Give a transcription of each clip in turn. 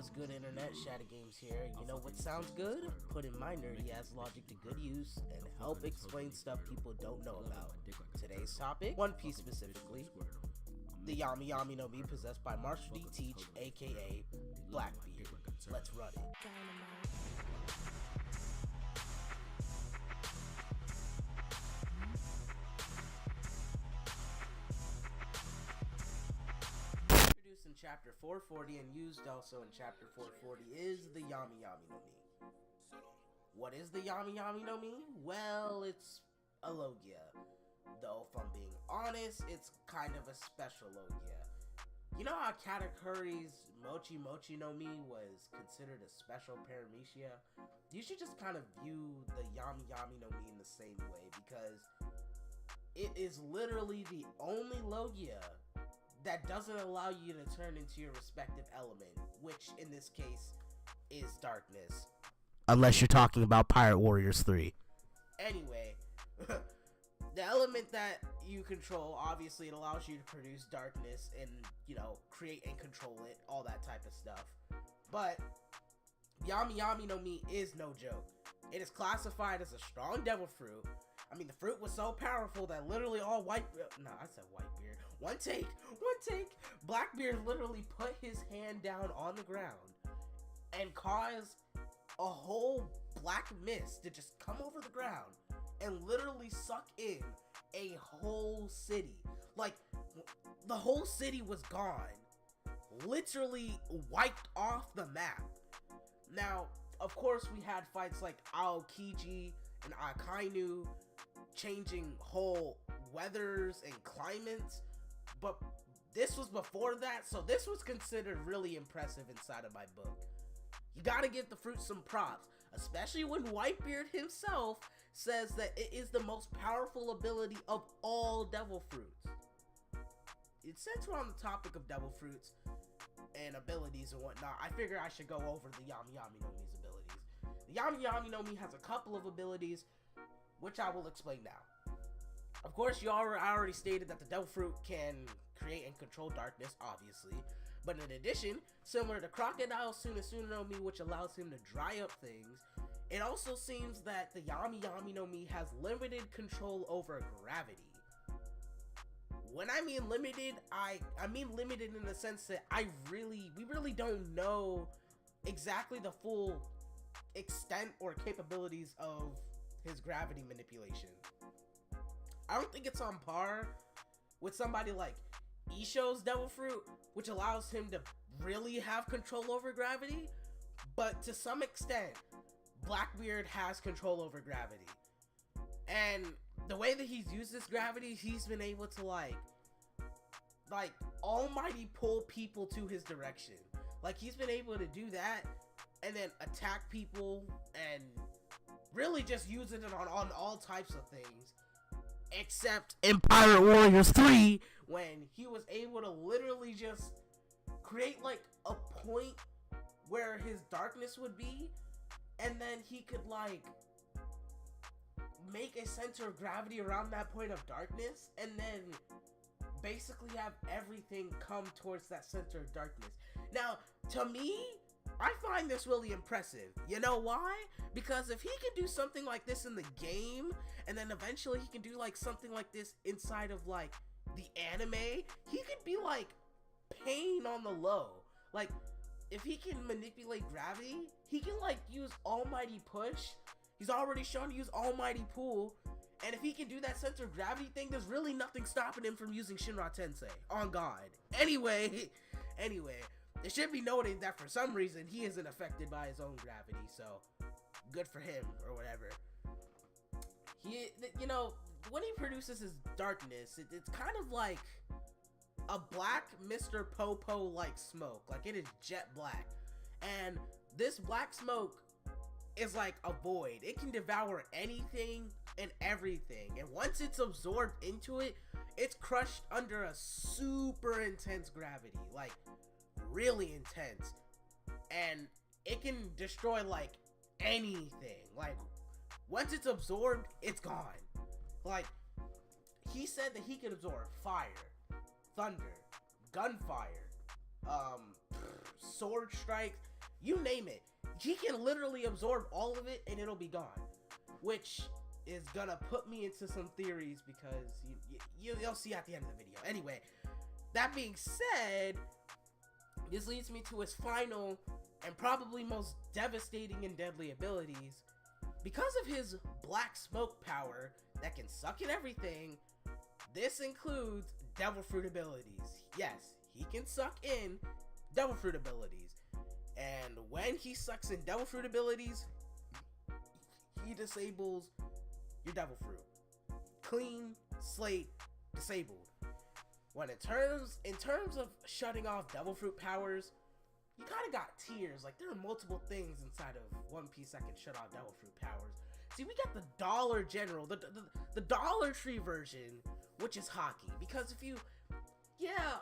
What's good, internet? Shadow Games here. You know what sounds good? Putting my nerdy ass logic to good use and help explain stuff people don't know about. Today's topic, One Piece specifically, the Yami Yami no Mi possessed by Marshall D. Teach, aka Blackbeard. Let's run it. Introduced in chapter 440 and used also in chapter 440 is the Yami Yami no Mi. What is the Yami Yami no Mi? Well, it's a Logia. Though, if I'm being honest, it's kind of a special Logia. You know how Katakuri's Mochi Mochi no Mi was considered a special paramecia? You should just kind of view the Yami Yami no Mi in the same way, because it is literally the only Logia that doesn't allow you to turn into your respective element, which in this case is darkness. Unless you're talking about Pirate Warriors 3. Anyway, the element that you control, obviously it allows you to produce darkness and, you know, create and control it, all that type of stuff. But Yami Yami no Mi is no joke. It is classified as a strong devil fruit. I mean, the fruit was so powerful that literally all Whitebeard. One take. Blackbeard literally put his hand down on the ground and caused a whole black mist to just come over the ground and literally suck in a whole city. Like, the whole city was gone. Literally wiped off the map. Now, of course, we had fights like Aokiji and Akainu, changing whole weathers and climates, but this was before that, so this was considered really impressive inside of my book. You gotta give the fruit some props, especially when Whitebeard himself says that it is the most powerful ability of all devil fruits. Since we're on the topic of devil fruits and abilities and whatnot, I figure I should go over the Yami Yami no Mi's abilities. The Yami Yami no Mi has a couple of abilities, which I will explain now. Of course, I already stated that the devil fruit can create and control darkness, obviously. But in addition, similar to Crocodile Sunasuna no Mi, which allows him to dry up things, it also seems that the Yami Yami no Mi has limited control over gravity. When I mean limited, I mean limited in the sense that we really don't know exactly the full extent or capabilities of his gravity manipulation. I don't think it's on par with somebody like Isho's devil fruit, which allows him to really have control over gravity, but to some extent Blackbeard has control over gravity. And the way that he's used this gravity, he's been able to like almighty pull people to his direction. Like, he's been able to do that and then attack people and really just using it on all types of things, except in Pirate Warriors 3, when he was able to literally just create like a point where his darkness would be, and then he could like make a center of gravity around that point of darkness, and then basically have everything come towards that center of darkness. Now, to me, I find this really impressive. You know why? Because if he can do something like this in the game, and then eventually he can do like something like this inside of like the anime, he could be like Pain on the low. Like, if he can manipulate gravity, he can like use Almighty Push. He's already shown to use Almighty Pull. And if he can do that center of gravity thing, there's really nothing stopping him from using Shinra Tensei. On God. Anyway, it should be noted that for some reason he isn't affected by his own gravity, so good for him or whatever. You know, when he produces his darkness, it's kind of like a black Mr. Popo like smoke. Like, it is jet black. And this black smoke is like a void. It can devour anything and everything. And once it's absorbed into it, it's crushed under a super intense gravity. Like, really intense. And it can destroy like anything. Like, once it's absorbed, it's gone. Like, he said that he could absorb fire, thunder, gunfire, sword strike, you name it. He can literally absorb all of it and it'll be gone. Which is gonna put me into some theories because you'll see at the end of the video. Anyway, that being said, this leads me to his final and probably most devastating and deadly abilities. Because of his black smoke power that can suck in everything, this includes devil fruit abilities. Yes, he can suck in devil fruit abilities. And when he sucks in devil fruit abilities, he disables your devil fruit. Clean slate disabled. When in terms of shutting off devil fruit powers, you kind of got tiers. Like, there are multiple things inside of One Piece that can shut off devil fruit powers. See, we got the Dollar General, the Dollar Tree version, which is hockey. Because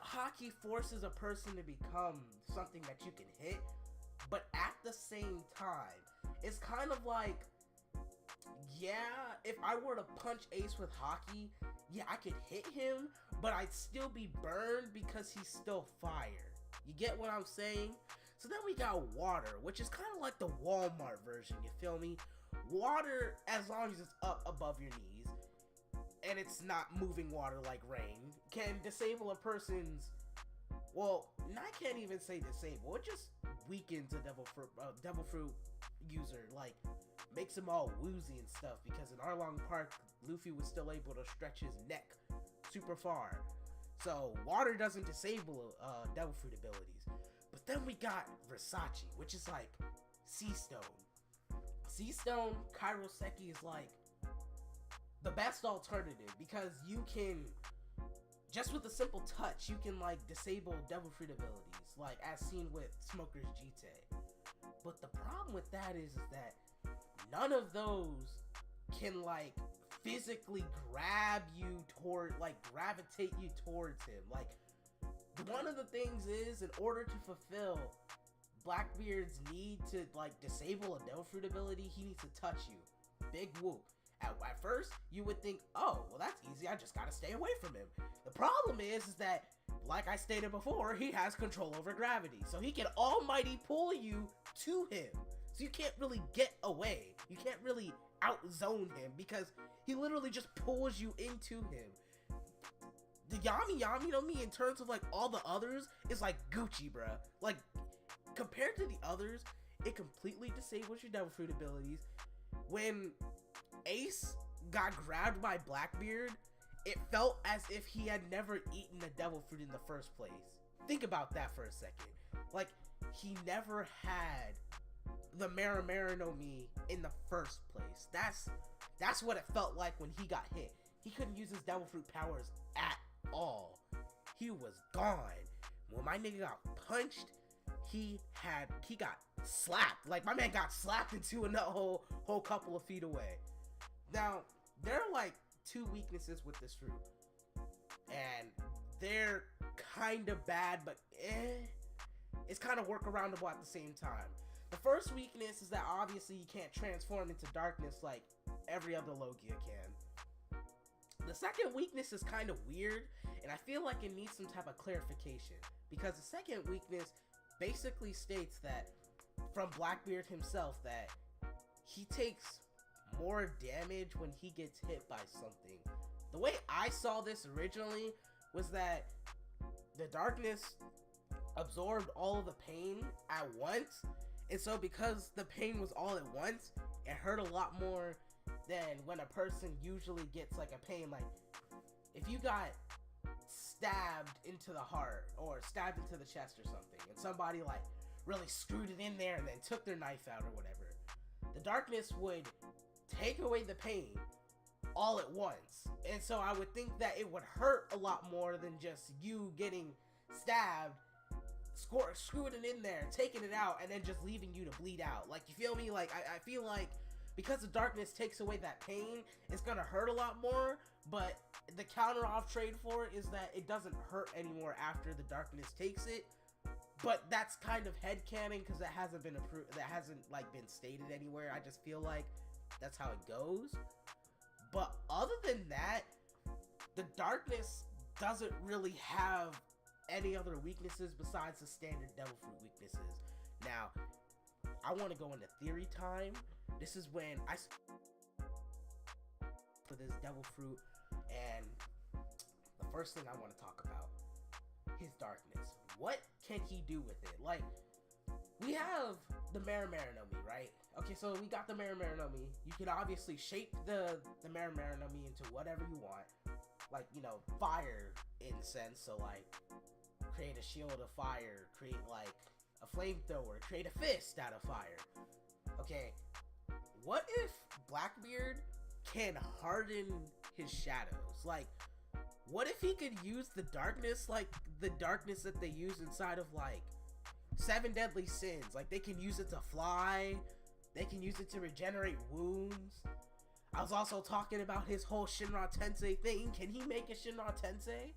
hockey forces a person to become something that you can hit, but at the same time, it's kind of like, if I were to punch Ace with hockey, I could hit him, but I'd still be burned because he's still fire. You get what I'm saying? So then we got water, which is kind of like the Walmart version, you feel me? Water, as long as it's up above your knees, and it's not moving water like rain, can disable a person's, I can't even say disable, it just weakens a devil fruit user, like, makes him all woozy and stuff, because in Arlong Park, Luffy was still able to stretch his neck super far. So, water doesn't disable devil fruit abilities. But then we got Versace, which is like Sea Stone. Sea Stone, Kairoseki is like the best alternative, because you can, just with a simple touch, you can like disable devil fruit abilities, like as seen with Smoker's GT. But the problem with that is that none of those can like physically grab you toward, like gravitate you towards him. Like, one of the things is, in order to fulfill Blackbeard's need to like disable a devil fruit ability, he needs to touch you. Big whoop. At first, you would think, oh, well, that's easy, I just gotta stay away from him. The problem is that, like I stated before, he has control over gravity. So he can almighty pull you to him. So you can't really get away. You can't really outzone him, because he literally just pulls you into him. The Yami Yami no Mi, in terms of like all the others, is like Gucci, bruh. Like, compared to the others, it completely disables your devil fruit abilities. When Ace got grabbed by Blackbeard, it felt as if he had never eaten a devil fruit in the first place. Think about that for a second. Like, he never had the Mera no Mi in the first place. That's what it felt like when he got hit. He couldn't use his devil fruit powers at all. He was gone. When my nigga got punched, he got slapped. Like, my man got slapped into a whole couple of feet away. Now, there are like two weaknesses with this fruit, and they're kind of bad, but it's kind of workaroundable at the same time. The first weakness is that obviously you can't transform into darkness like every other Logia can. The second weakness is kind of weird, and I feel like it needs some type of clarification, because the second weakness basically states that, from Blackbeard himself, that he takes more damage when he gets hit by something. The way I saw this originally was that the darkness absorbed all of the pain at once, and so because the pain was all at once, it hurt a lot more than when a person usually gets like a pain. Like, if you got stabbed into the heart or stabbed into the chest or something, and somebody like really screwed it in there and then took their knife out or whatever, the darkness would take away the pain all at once. And so I would think that it would hurt a lot more than just you getting stabbed, screwing it in there, taking it out, and then just leaving you to bleed out. Like, you feel me? Like, I feel like because the darkness takes away that pain, it's gonna hurt a lot more, but the counter off trade for it is that it doesn't hurt anymore after the darkness takes it. But that's kind of headcanon, because that hasn't been approved, that hasn't like been stated anywhere. I just feel like that's how it goes. But other than that, the darkness doesn't really have any other weaknesses besides the standard devil fruit weaknesses. Now, I want to go into theory time. This is when I for this devil fruit, and the first thing I want to talk about, his darkness. What can he do with it? Like, we have the Marimara no Mi, right? Okay, so we got the Marimara no Mi. You can obviously shape the Marimara no Mi into whatever you want. Like, you know, fire in sense. So, like, create a shield of fire. Create, like, a flamethrower. Create a fist out of fire. Okay, what if Blackbeard can harden his shadows? Like, what if he could use the darkness, like the darkness that they use inside of like 7 Deadly Sins? Like, they can use it to fly, they can use it to regenerate wounds. I was also talking about his whole Shinra Tensei thing. Can he make a Shinra Tensei?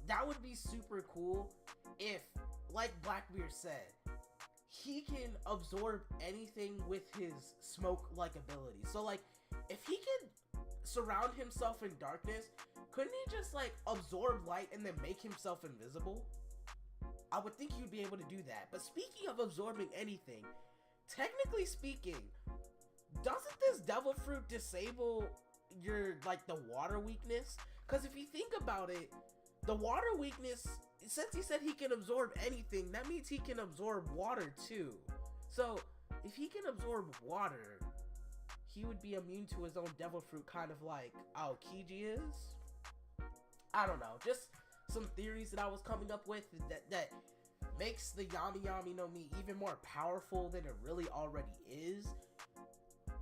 That would be super cool if, like Blackbeard said, he can absorb anything with his smoke-like ability. So, like, if he can surround himself in darkness, couldn't he just, like, absorb light and then make himself invisible? I would think you'd be able to do that. But speaking of absorbing anything, technically speaking, doesn't this devil fruit disable your, like, the water weakness? Because if you think about it, the water weakness, since he said he can absorb anything, that means he can absorb water too. So, if he can absorb water, he would be immune to his own devil fruit, kind of like Aokiji is. I don't know, just some theories that I was coming up with that makes the Yami Yami no Mi even more powerful than it really already is.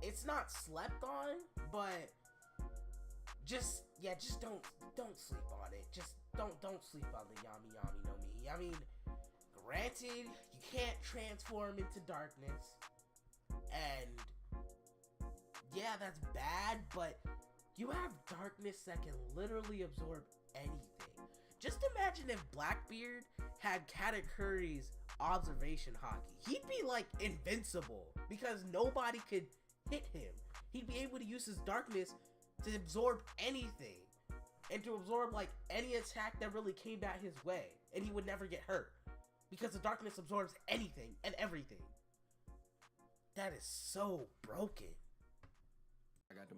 It's not slept on, but just don't sleep on it. Just don't sleep on the Yami Yami no Mi. I mean, granted, you can't transform into darkness, and yeah, that's bad, but you have darkness that can literally absorb anything. Just imagine if Blackbeard had Katakuri's observation hockey. He'd be like invincible because nobody could hit him. He'd be able to use his darkness to absorb anything and to absorb like any attack that really came at his way, and he would never get hurt because the darkness absorbs anything and everything. That is so broken. I got the